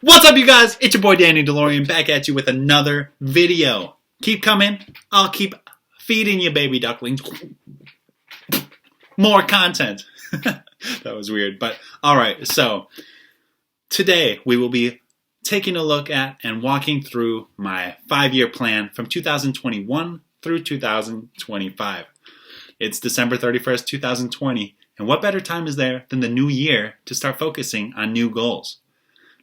What's up, you guys? It's your boy Danny DeLorean back at you with another video. Keep coming. I'll keep feeding you, baby ducklings. More content. That was weird, but alright. So, today we will be taking a look at and walking through my 5-year plan from 2021 through 2025. It's December 31st, 2020, and what better time is there than the new year to start focusing on new goals?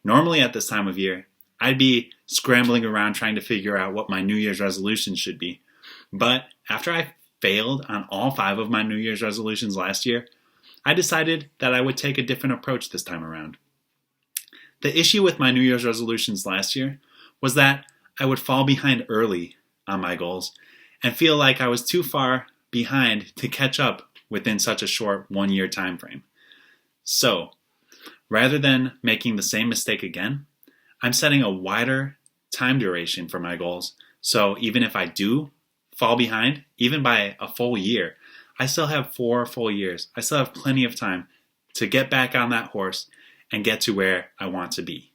Normally at this time of year, I'd be scrambling around trying to figure out what my New Year's resolutions should be. But after I failed on all 5 of my New Year's resolutions last year, I decided that I would take a different approach this time around. The issue with my New Year's resolutions last year was that I would fall behind early on my goals and feel like I was too far behind to catch up within such a short 1-year time frame. So, rather than making the same mistake again, I'm setting a wider time duration for my goals. So even if I do fall behind, even by a full year, I still have 4 full years. I still have plenty of time to get back on that horse and get to where I want to be.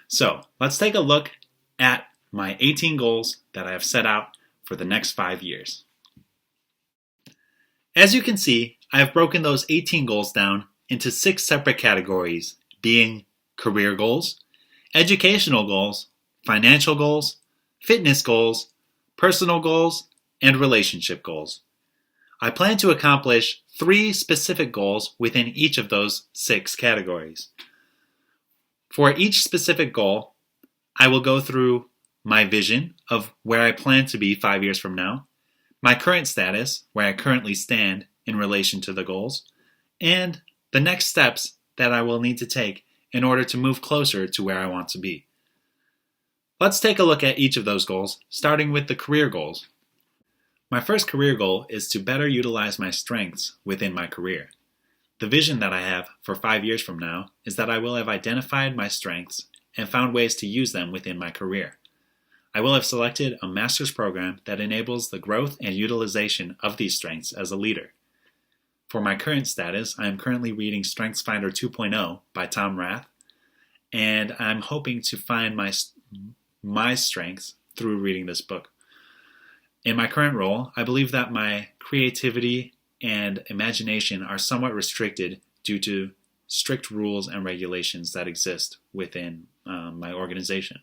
So let's take a look at my 18 goals that I have set out for the next 5 years. As you can see, I have broken those 18 goals down into 6 separate categories, being career goals, educational goals, financial goals, fitness goals, personal goals, and relationship goals. I plan to accomplish 3 specific goals within each of those 6 categories. For each specific goal, I will go through my vision of where I plan to be 5 years from now, my current status, where I currently stand in relation to the goals, and the next steps that I will need to take in order to move closer to where I want to be. Let's take a look at each of those goals, starting with the career goals. My first career goal is to better utilize my strengths within my career. The vision that I have for 5 years from now is that I will have identified my strengths and found ways to use them within my career. I will have selected a master's program that enables the growth and utilization of these strengths as a leader. For my current status, I am currently reading StrengthsFinder 2.0 by Tom Rath, and I'm hoping to find my strengths through reading this book. In my current role, I believe that my creativity and imagination are somewhat restricted due to strict rules and regulations that exist within my organization.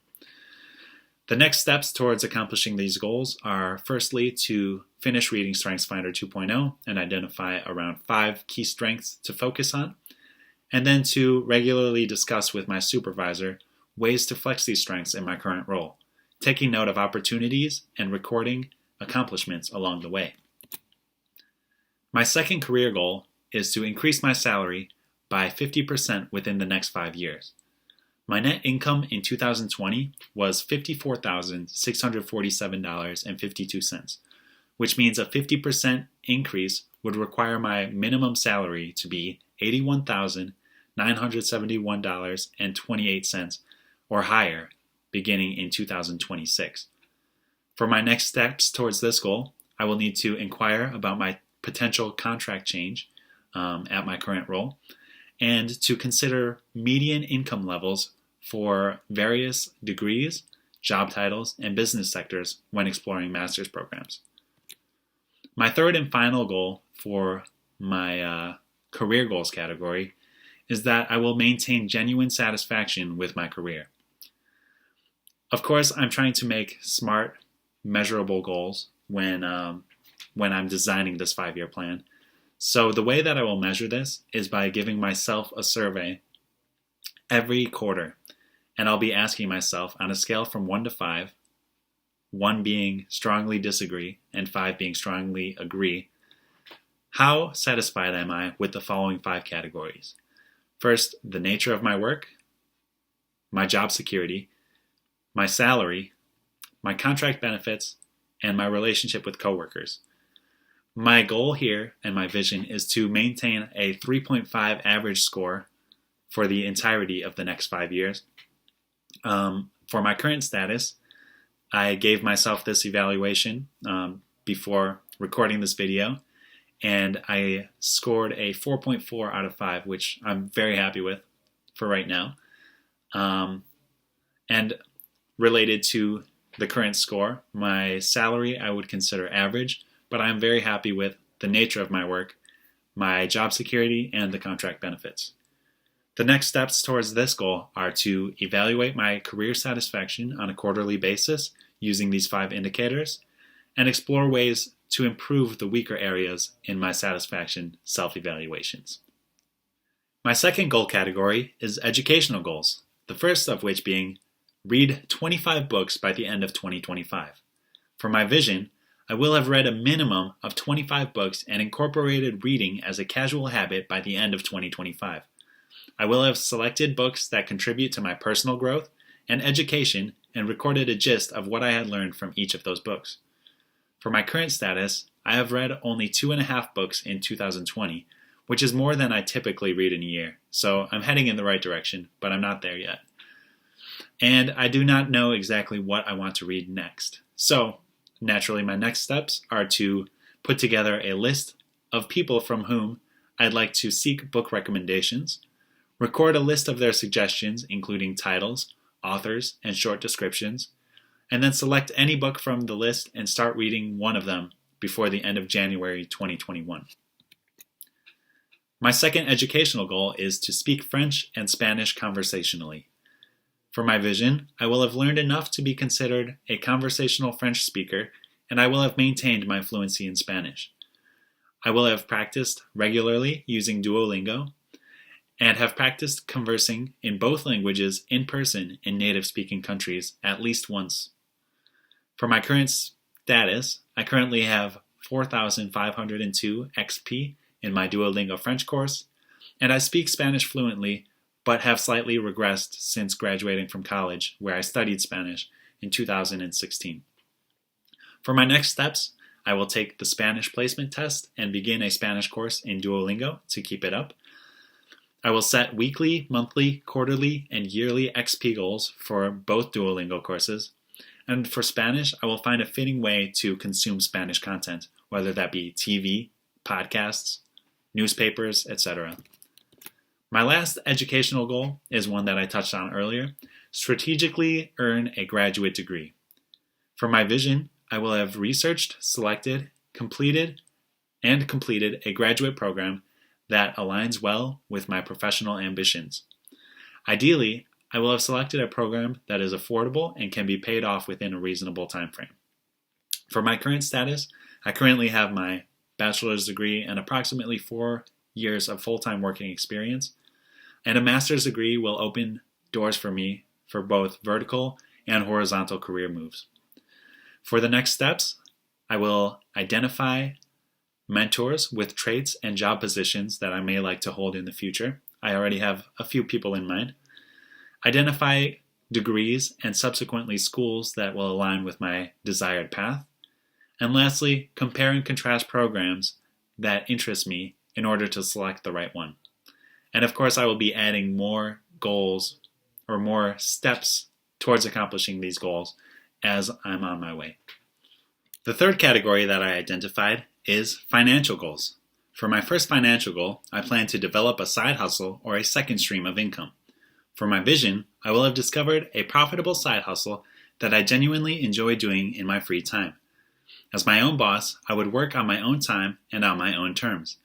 The next steps towards accomplishing these goals are firstly to finish reading StrengthsFinder 2.0 and identify around 5 key strengths to focus on, and then to regularly discuss with my supervisor ways to flex these strengths in my current role, taking note of opportunities and recording accomplishments along the way. My second career goal is to increase my salary by 50% within the next 5 years. My net income in 2020 was $54,647.52, which means a 50% increase would require my minimum salary to be $81,971.28 or higher beginning in 2026. For my next steps towards this goal, I will need to inquire about my potential contract change at my current role and to consider median income levels for various degrees, job titles, and business sectors when exploring master's programs. My third and final goal for my career goals category is that I will maintain genuine satisfaction with my career. Of course, I'm trying to make smart, measurable goals when I'm designing this 5-year plan. So the way that I will measure this is by giving myself a survey every quarter, and I'll be asking myself on a scale from 1 to 5, 1 being strongly disagree and 5 being strongly agree, how satisfied am I with the following 5 categories? First, the nature of my work, my job security, my salary, my contract benefits, and my relationship with coworkers. My goal here and my vision is to maintain a 3.5 average score for the entirety of the next 5 years. For my current status, I gave myself this evaluation before recording this video, and I scored a 4.4 out of 5, which I'm very happy with for right now. And related to the current score, my salary I would consider average, but I'm very happy with the nature of my work, my job security, and the contract benefits. The next steps towards this goal are to evaluate my career satisfaction on a quarterly basis using these 5 indicators, and explore ways to improve the weaker areas in my satisfaction self-evaluations. My second goal category is educational goals, the first of which being read 25 books by the end of 2025. For my vision, I will have read a minimum of 25 books and incorporated reading as a casual habit by the end of 2025. I will have selected books that contribute to my personal growth and education and recorded a gist of what I had learned from each of those books. For my current status, I have read only 2.5 books in 2020, which is more than I typically read in a year, so I'm heading in the right direction, but I'm not there yet. And I do not know exactly what I want to read next. So, naturally, my next steps are to put together a list of people from whom I'd like to seek book recommendations, record a list of their suggestions, including titles, authors, and short descriptions, and then select any book from the list and start reading one of them before the end of January 2021. My second educational goal is to speak French and Spanish conversationally. For my vision, I will have learned enough to be considered a conversational French speaker, and I will have maintained my fluency in Spanish. I will have practiced regularly using Duolingo, and have practiced conversing in both languages in person in native-speaking countries at least once. For my current status, I currently have 4,502 XP in my Duolingo French course, and I speak Spanish fluently, but have slightly regressed since graduating from college, where I studied Spanish in 2016. For my next steps, I will take the Spanish placement test and begin a Spanish course in Duolingo to keep it up. I will set weekly, monthly, quarterly, and yearly XP goals for both Duolingo courses. And for Spanish, I will find a fitting way to consume Spanish content, whether that be TV, podcasts, newspapers, etc. My last educational goal is one that I touched on earlier: strategically earn a graduate degree. For my vision, I will have researched, selected, completed a graduate program that aligns well with my professional ambitions. Ideally, I will have selected a program that is affordable and can be paid off within a reasonable time frame. For my current status, I currently have my bachelor's degree and approximately 4 years of full-time working experience, and a master's degree will open doors for me for both vertical and horizontal career moves. For the next steps, I will identify mentors with traits and job positions that I may like to hold in the future. I already have a few people in mind. Identify degrees and subsequently schools that will align with my desired path. And lastly, compare and contrast programs that interest me in order to select the right one. And of course, I will be adding more goals or more steps towards accomplishing these goals as I'm on my way. The third category that I identified is financial goals. For my first financial goal, I plan to develop a side hustle or a second stream of income. For my vision, I will have discovered a profitable side hustle that I genuinely enjoy doing in my free time. As my own boss, I would work on my own time and on my own terms.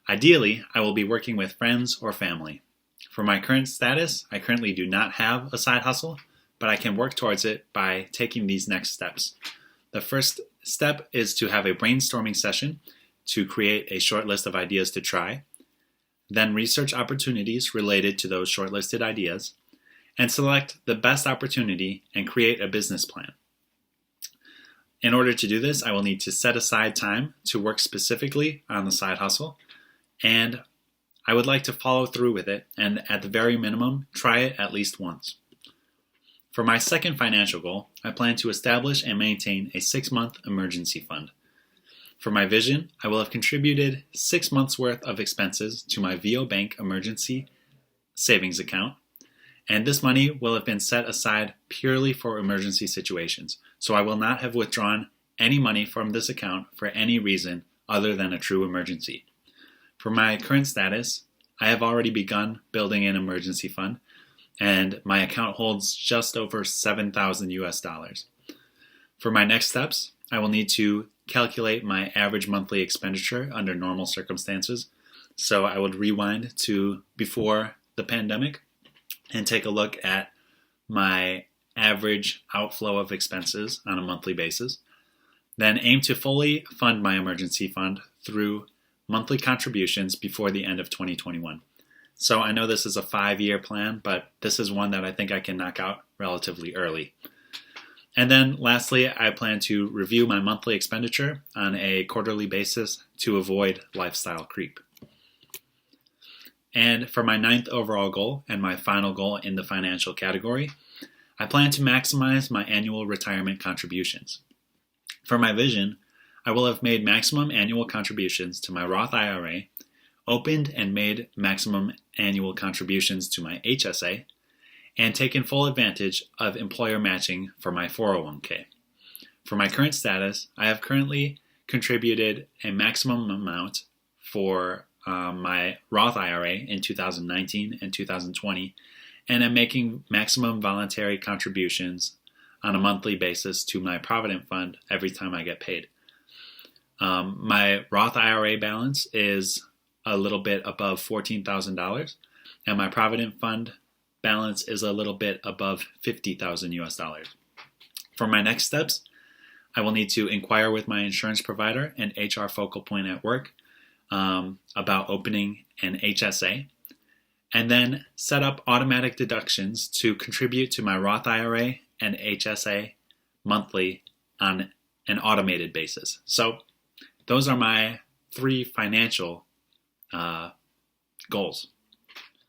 Ideally, I will be working with friends or family. For my current status, I currently do not have a side hustle, but I can work towards it by taking these next steps. The first step is to have a brainstorming session to create a short list of ideas to try, then research opportunities related to those shortlisted ideas, and select the best opportunity and create a business plan. In order to do this, I will need to set aside time to work specifically on the side hustle, and I would like to follow through with it and, at the very minimum, try it at least once. For my second financial goal, I plan to establish and maintain a 6-month emergency fund. For my vision, I will have contributed 6 months' worth of expenses to my VO Bank emergency savings account, and this money will have been set aside purely for emergency situations, so I will not have withdrawn any money from this account for any reason other than a true emergency. For my current status, I have already begun building an emergency fund, and my account holds just over 7,000 US dollars. For my next steps, I will need to calculate my average monthly expenditure under normal circumstances. So I would rewind to before the pandemic and take a look at my average outflow of expenses on a monthly basis. Then aim to fully fund my emergency fund through monthly contributions before the end of 2021. So I know this is a 5-year plan, but this is one that I think I can knock out relatively early. And then lastly, I plan to review my monthly expenditure on a quarterly basis to avoid lifestyle creep. And for my 9th overall goal and my final goal in the financial category, I plan to maximize my annual retirement contributions. For my vision, I will have made maximum annual contributions to my Roth IRA, opened and made maximum annual contributions to my HSA, and taken full advantage of employer matching for my 401k. For my current status, I have currently contributed a maximum amount for my Roth IRA in 2019 and 2020, and I'm making maximum voluntary contributions on a monthly basis to my Provident Fund every time I get paid. My Roth IRA balance is a little bit above $14,000, and my Provident Fund balance is a little bit above 50,000 US dollars. For my next steps, I will need to inquire with my insurance provider and HR focal point at work about opening an HSA, and then set up automatic deductions to contribute to my Roth IRA and HSA monthly on an automated basis. So those are my 3 financial goals.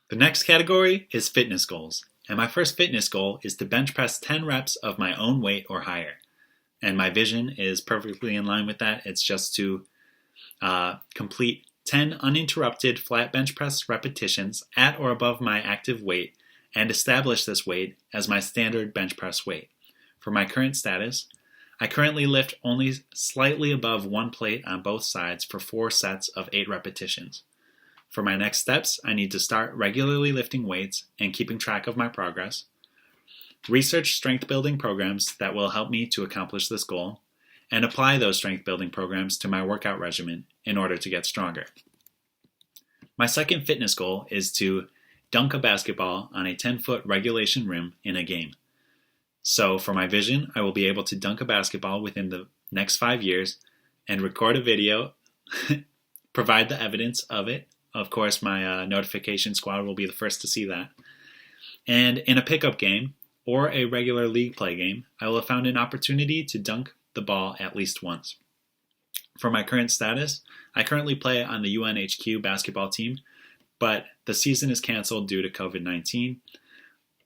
The next category is fitness goals. And my first fitness goal is to bench press 10 reps of my own weight or higher. And my vision is perfectly in line with that. It's just to complete 10 uninterrupted flat bench press repetitions at or above my active weight and establish this weight as my standard bench press weight. For my current status, I currently lift only slightly above 1 plate on both sides for 4 sets of 8 repetitions. For my next steps, I need to start regularly lifting weights and keeping track of my progress, research strength building programs that will help me to accomplish this goal, and apply those strength building programs to my workout regimen in order to get stronger. My second fitness goal is to dunk a basketball on a 10-foot regulation rim in a game. So for my vision, I will be able to dunk a basketball within the next 5 years and record a video, provide the evidence of it. Of course, my notification squad will be the first to see that. And in a pickup game or a regular league play game, I will have found an opportunity to dunk the ball at least once. For my current status, I currently play on the UNHQ basketball team, but the season is canceled due to COVID-19.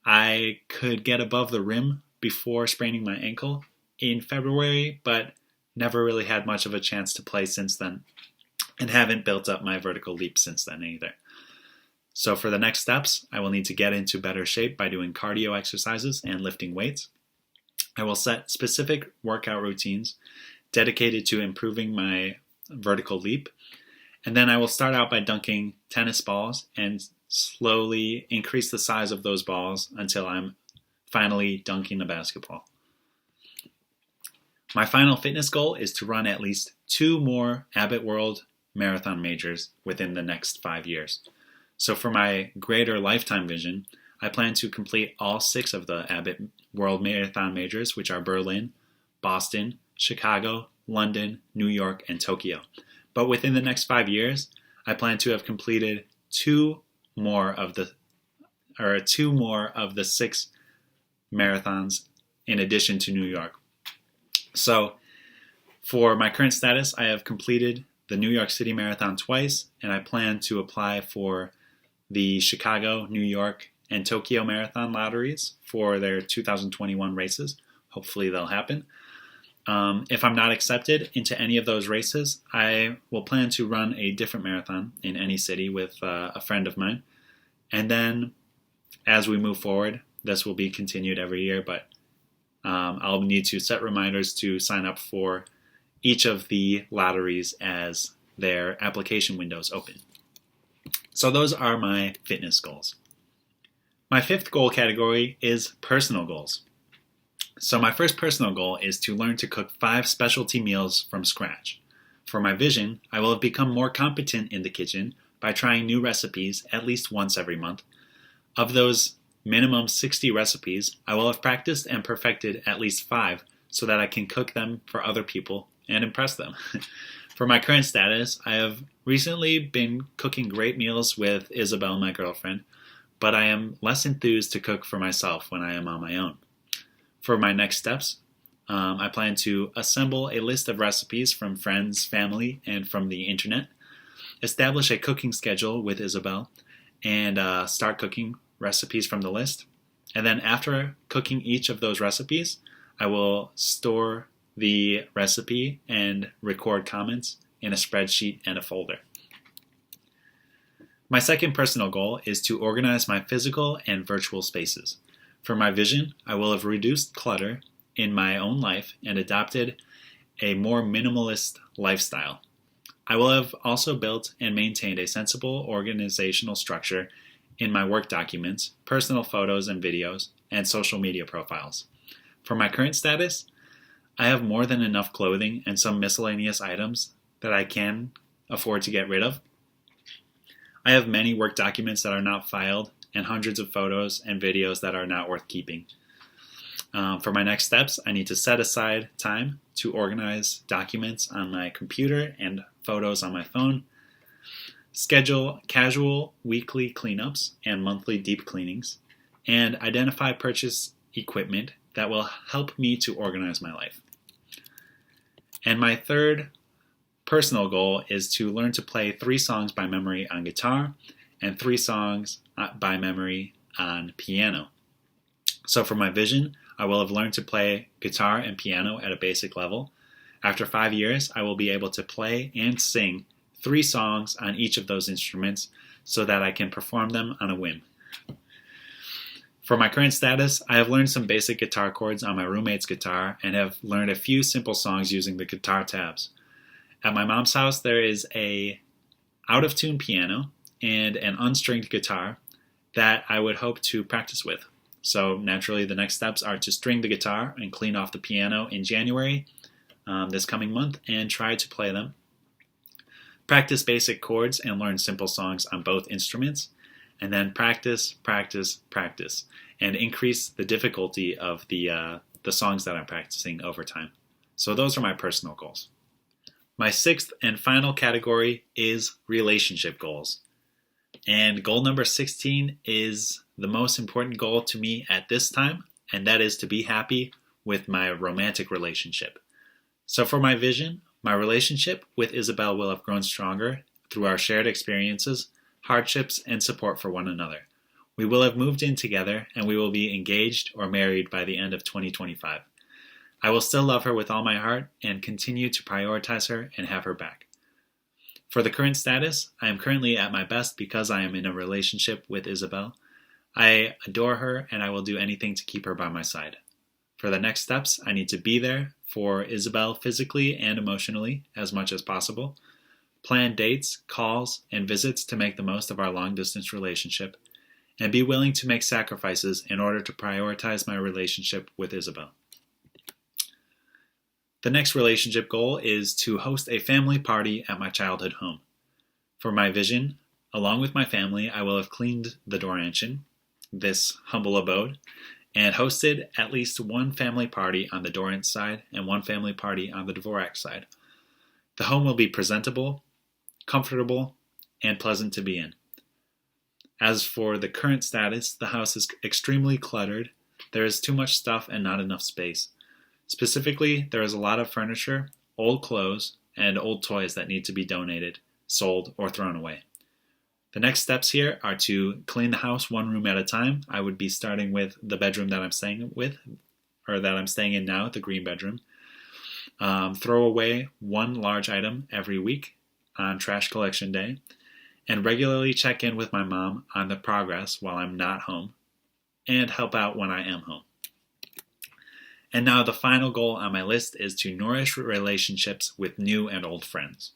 I could get above the rim before spraining my ankle in February, but never really had much of a chance to play since then, and haven't built up my vertical leap since then either. So for the next steps, I will need to get into better shape by doing cardio exercises and lifting weights. I will set specific workout routines dedicated to improving my vertical leap, and then I will start out by dunking tennis balls and slowly increase the size of those balls until I'm finally dunking a basketball. My final fitness goal is to run at least 2 more Abbott World Marathon majors within the next 5 years. So for my greater lifetime vision, I plan to complete all 6 of the Abbott World Marathon majors, which are Berlin, Boston, Chicago, London, New York, and Tokyo. But within the next 5 years, I plan to have completed 2 more of the 6 marathons in addition to New York. So for my current status, I have completed the New York City Marathon twice, and I plan to apply for the Chicago, New York, and Tokyo Marathon lotteries for their 2021 races. Hopefully they'll happen. If I'm not accepted into any of those races, I will plan to run a different marathon in any city with a friend of mine. And then as we move forward, this will be continued every year, but I'll need to set reminders to sign up for each of the lotteries as their application windows open. So those are my fitness goals. My fifth goal category is personal goals. So my first personal goal is to learn to cook 5 specialty meals from scratch. For my vision, I will have become more competent in the kitchen by trying new recipes at least once every month. Of those minimum 60 recipes, I will have practiced and perfected at least 5 so that I can cook them for other people and impress them. For my current status, I have recently been cooking great meals with Isabel, my girlfriend, but I am less enthused to cook for myself when I am on my own. For my next steps, I plan to assemble a list of recipes from friends, family, and from the internet, establish a cooking schedule with Isabel, and start cooking recipes from the list. And then after cooking each of those recipes, I will store the recipe and record comments in a spreadsheet and a folder. My second personal goal is to organize my physical and virtual spaces. For my vision, I will have reduced clutter in my own life and adopted a more minimalist lifestyle. I will have also built and maintained a sensible organizational structure in my work documents, personal photos and videos, and social media profiles. For my current status, I have more than enough clothing and some miscellaneous items that I can afford to get rid of. I have many work documents that are not filed and hundreds of photos and videos that are not worth keeping. For my next steps, I need to set aside time to organize documents on my computer and photos on my phone, schedule casual weekly cleanups and monthly deep cleanings, and identify purchase equipment that will help me to organize my life. And my third personal goal is to learn to play 3 songs by memory on guitar and 3 songs by memory on piano. So for my vision, I will have learned to play guitar and piano at a basic level. After 5 years, I will be able to play and sing 3 songs on each of those instruments so that I can perform them on a whim. For my current status, I have learned some basic guitar chords on my roommate's guitar and have learned a few simple songs using the guitar tabs. At my mom's house, there is a out-of-tune piano and an unstringed guitar that I would hope to practice with. So naturally, the next steps are to string the guitar and clean off the piano in January this coming month and try to play them. Practice basic chords and learn simple songs on both instruments. And then practice, and increase the difficulty of the songs that I'm practicing over time. So those are my personal goals. My sixth and final category is relationship goals. And goal number 16 is the most important goal to me at this time, and that is to be happy with my romantic relationship. So for my vision, my relationship with Isabel will have grown stronger through our shared experiences, hardships, and support for one another. We will have moved in together, and we will be engaged or married by the end of 2025. I will still love her with all my heart and continue to prioritize her and have her back. For the current status, I am currently at my best because I am in a relationship with Isabel. I adore her, and I will do anything to keep her by my side. For the next steps, I need to be there for Isabel physically and emotionally as much as possible, plan dates, calls, and visits to make the most of our long-distance relationship, and be willing to make sacrifices in order to prioritize my relationship with Isabel. The next relationship goal is to host a family party at my childhood home. For my vision, along with my family, I will have cleaned the Dorantian, this humble abode, and hosted at least one family party on the Dorrance side and one family party on the Dvorak side. The home will be presentable, comfortable, and pleasant to be in. As for the current status, the house is extremely cluttered. There is too much stuff and not enough space. Specifically, there is a lot of furniture, old clothes, and old toys that need to be donated, sold, or thrown away. The next steps here are to clean the house one room at a time. I would be starting with the bedroom that I'm staying in now, the green bedroom. Throw away one large item every week on trash collection day, and regularly check in with my mom on the progress while I'm not home, and help out when I am home. And now the final goal on my list is to nourish relationships with new and old friends.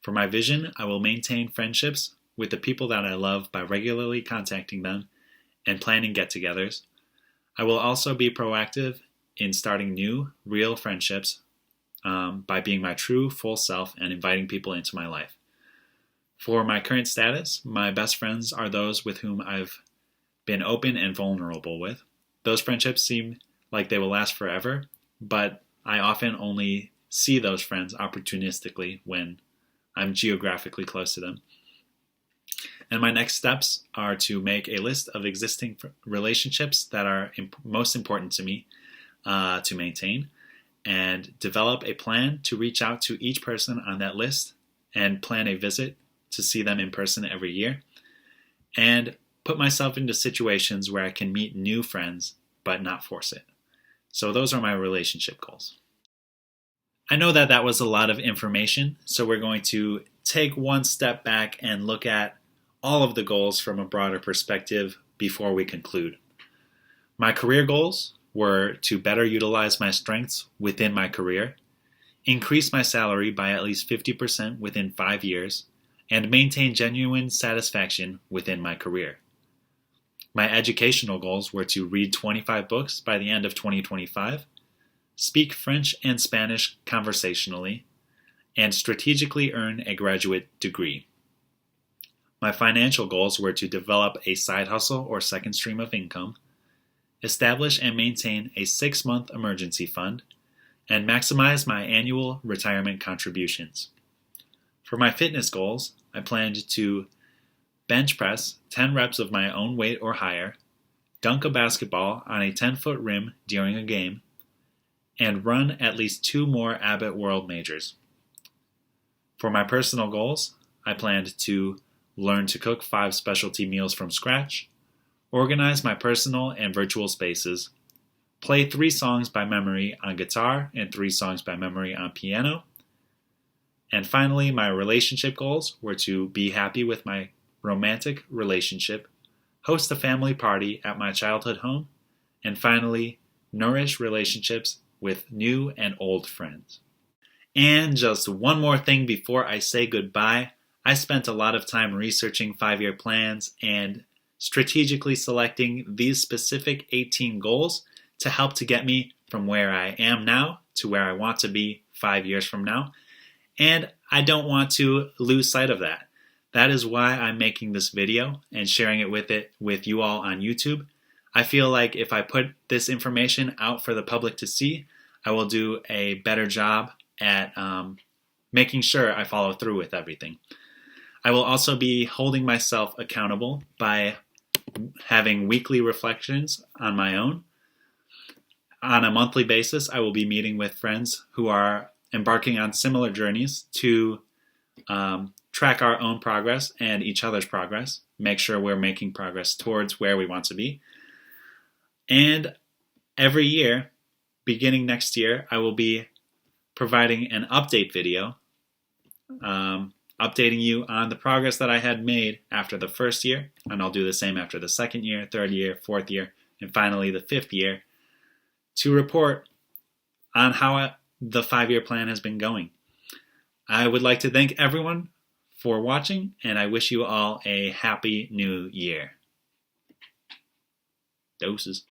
For my vision, I will maintain friendships with the people that I love by regularly contacting them and planning get-togethers. I will also be proactive in starting new, real friendships by being my true, full self and inviting people into my life. For my current status, my best friends are those with whom I've been open and vulnerable with. Those friendships seem like they will last forever, but I often only see those friends opportunistically when I'm geographically close to them. And my next steps are to make a list of existing relationships that are most important to me to maintain, and develop a plan to reach out to each person on that list and plan a visit to see them in person every year, and put myself into situations where I can meet new friends but not force it. So those are my relationship goals. I know that was a lot of information, so we're going to take one step back and look at all of the goals from a broader perspective before we conclude. My career goals were to better utilize my strengths within my career, increase my salary by at least 50% within 5 years, and maintain genuine satisfaction within my career. My educational goals were to read 25 books by the end of 2025, speak French and Spanish conversationally, and strategically earn a graduate degree. My financial goals were to develop a side hustle or second stream of income, establish and maintain a 6-month emergency fund, and maximize my annual retirement contributions. For my fitness goals, I planned to bench press 10 reps of my own weight or higher, dunk a basketball on a 10-foot rim during a game, and run at least 2 more Abbott World Majors. For my personal goals, I planned to learn to cook 5 specialty meals from scratch, organize my personal and virtual spaces, play 3 songs by memory on guitar and 3 songs by memory on piano, and finally, my relationship goals were to be happy with my romantic relationship, host a family party at my childhood home, and finally, nourish relationships with new and old friends. And just one more thing before I say goodbye, I spent a lot of time researching 5-year plans and strategically selecting these specific 18 goals to help to get me from where I am now to where I want to be 5 years from now. And I don't want to lose sight of that. That is why I'm making this video and sharing it with you all on YouTube. I feel like if I put this information out for the public to see, I will do a better job at making sure I follow through with everything. I will also be holding myself accountable by having weekly reflections on my own. On a monthly basis, I will be meeting with friends who are embarking on similar journeys to track our own progress and each other's progress, make sure we're making progress towards where we want to be. And every year, beginning next year, I will be providing an update video, updating you on the progress that I had made after the first year, and I'll do the same after the second year, third year, fourth year, and finally the 5th year, to report on how the 5-year plan has been going. I would like to thank everyone for watching, and I wish you all a happy new year. Doses.